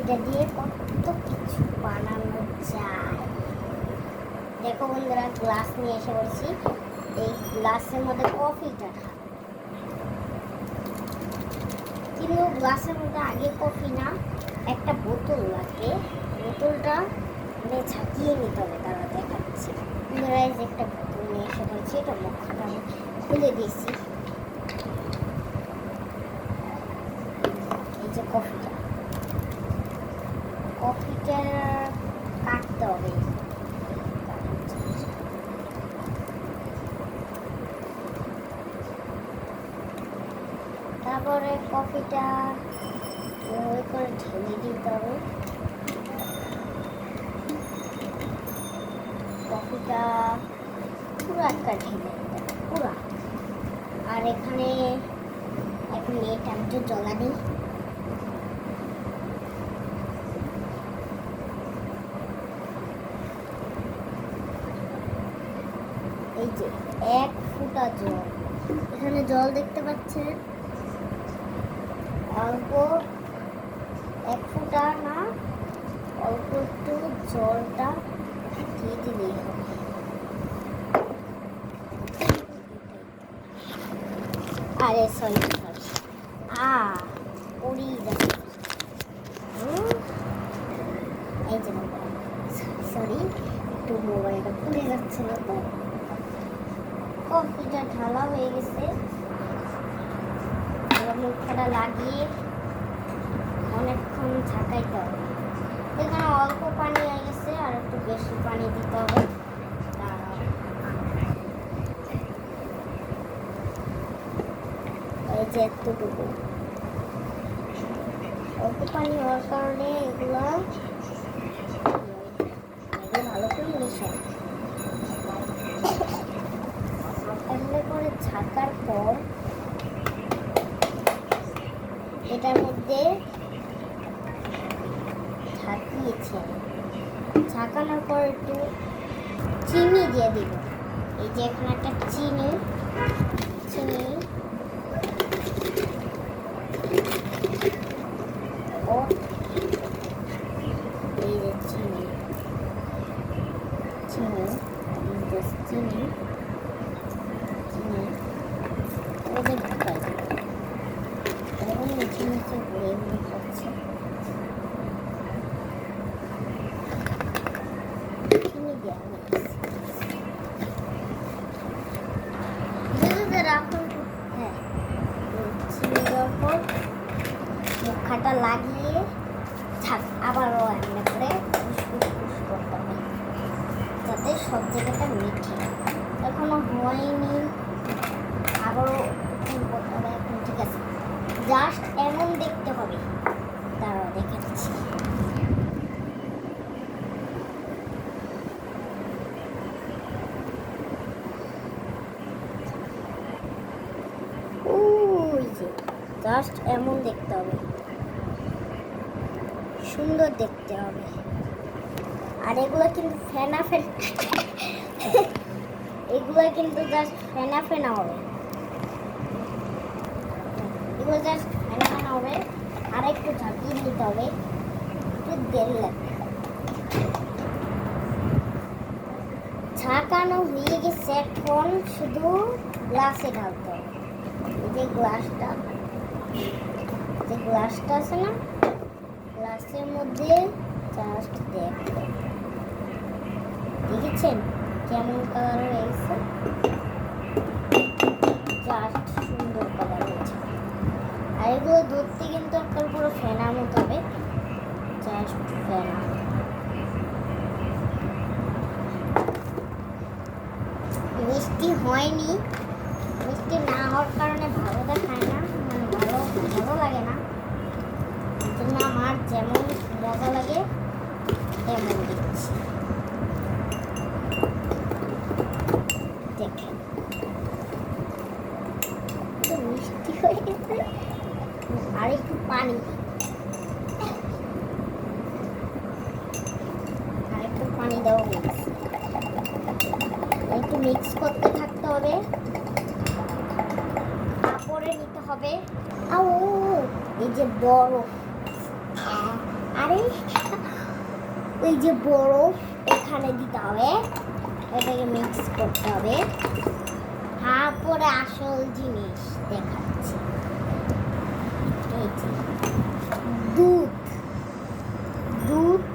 এটা দিয়ে কত কিছু বানানো যায়। দেখো বন্ধুরা, গ্লাস নিয়ে এসে বলছি, এই গ্লাসের মধ্যে কফিটা ঢাল। কিন্তু গ্লাসের মধ্যে আগে কফি না, একটা বোতল লাগে। বোতলটা ঝাঁকিয়ে নিতে হবে, তারা দেখাচ্ছি। বন্ধুরা এই যে একটা বোতল নিয়ে এসে বলছি, এটা মুখটা আমি খুলে দিয়েছি। এই যে কফিটা কাটতে হবে। তারপরে কফিটা ওই করে ঢেলে দিতে হবে। কফিটা পুরো একটা ঢেলে দিতে হবে পুরো। আর এখানে এক মিনিট আমি একটু জ্বলা দিই। এই যে 1 ফোঁটা জল, এখানে জল দেখতে পাচ্ছেন, অল্প 1 ফোঁটা না, অল্প একটু জলটা দিয়ে দিলেই হবে। আরে সরি পড়িয়ে যাচ্ছে। এই যে সরি, একটু মোবাইলটা পুড়ে যাচ্ছিল। তো কফিটা ঢালা হয়ে গেছে, মুখটা লাগিয়ে অনেকক্ষণ ঝাঁকাইতে হবে। এখানে অল্প পানি হয়ে গেছে, আর একটু বেশি পানি দিতে হবে। এই যে এতটুকু অল্প পানি হওয়ার কারণে এগুলো ভালো করে মিশাই। এমনি করে ঝাঁকার পর এটার মধ্যে ঝাঁকিয়েছে, ঝাঁকানোর পর একটু চিনি দিয়ে দিব। এই যে এখানে একটা চিনি ও এই যে চিনি ওদের ঢাকাই এবং নিচে নিচে ঘুরে ঘুরে করছে। চিনি দেওয়া রাখুন। হ্যাঁ, চিনি দেওয়ার পর মুখাটা লাগিয়ে আবারও এমনি করে ফুসফুস করতে হবে, যাতে সব জায়গাটা মিঠে। এখনো হয়নি, আবারও করতে হবে। এখন ঠিক আছে, জাস্ট এমন দেখতে হবে। দাঁড়াও দেখাচ্ছি। ওই যে জাস্ট এমন দেখতে হবে, সুন্দর দেখতে হবে। আর এগুলো কিন্তু এগুলো কিন্তু জাস্ট ফেনা হবে। এগুলো জাস্ট ফেনা হবে। আর একটু ঝাঁকিয়ে নিতে হবে, একটু দেরি লাগবে। ঝাঁকানো হয়ে গেছে, এখন শুধু গ্লাসে ঢালতে হবে। এই যে গ্লাসটা আছে না, গ্লাসের মধ্যে জাস্ট দেখেছেন কেমন কালার হয়ে গেছে, জাস্ট সুন্দর কালার হয়েছে। আর এগুলো ধরতে কিন্তু একটা পুরো ফেনার মতো হবে, জাস্ট ফেনা। মিষ্টি হয়নি, মিষ্টি না হওয়ার কারণে ভালো দেখায় না, মানে ভালো লাগে না। জন্য আমার যেমন মজা লাগে তেমন দিচ্ছি। দেখেন তো মিষ্টি হয়ে গেছে। আর একটু পানি, দেওয়া হয়েছে। একটু মিক্স করতে থাকতে হবে, কাপড়ে নিতে হবে। এই যে বরফ, আরে ওই যে বরফ এখানে দিতে হবে, এটাকে মিক্স করতে হবে। তারপরে আসল জিনিস দেখাচ্ছি, এই যে দুধ। দুধ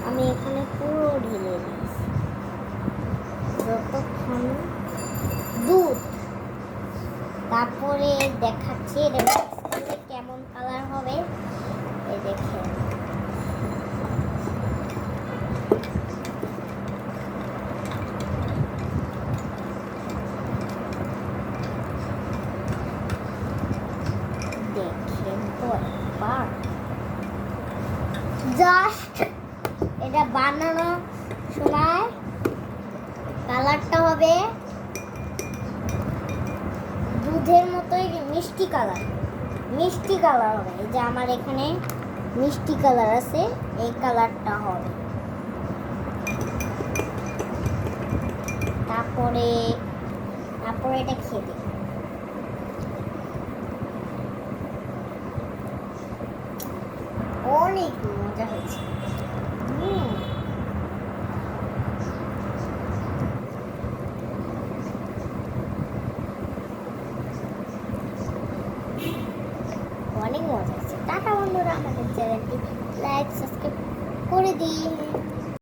আমি এখানে পুরো ঢেলে দিয়েছি। যতক্ষণ দুধ, তারপরে দেখাচ্ছি এটা mix করলে কেমন কালার হবে। এই দেখেন, দেখেন তো একবার, জাস্ট এটা বানানোর সময় কালারটা হবে দুধের মতোই মিষ্টি কালার। মিষ্টি কালার হবে, এই যে আমার এখানে মিষ্টি কালার আছে, এই কালারটা হবে। তারপরে তারপরে এটা খেয়ে দিই। অনেক মজা হয়েছে। অনেক মজা হচ্ছে। টাটা বন্ধুরা, আমাদের চ্যানেলটি লাইক সাবস্ক্রাইব করে দিন।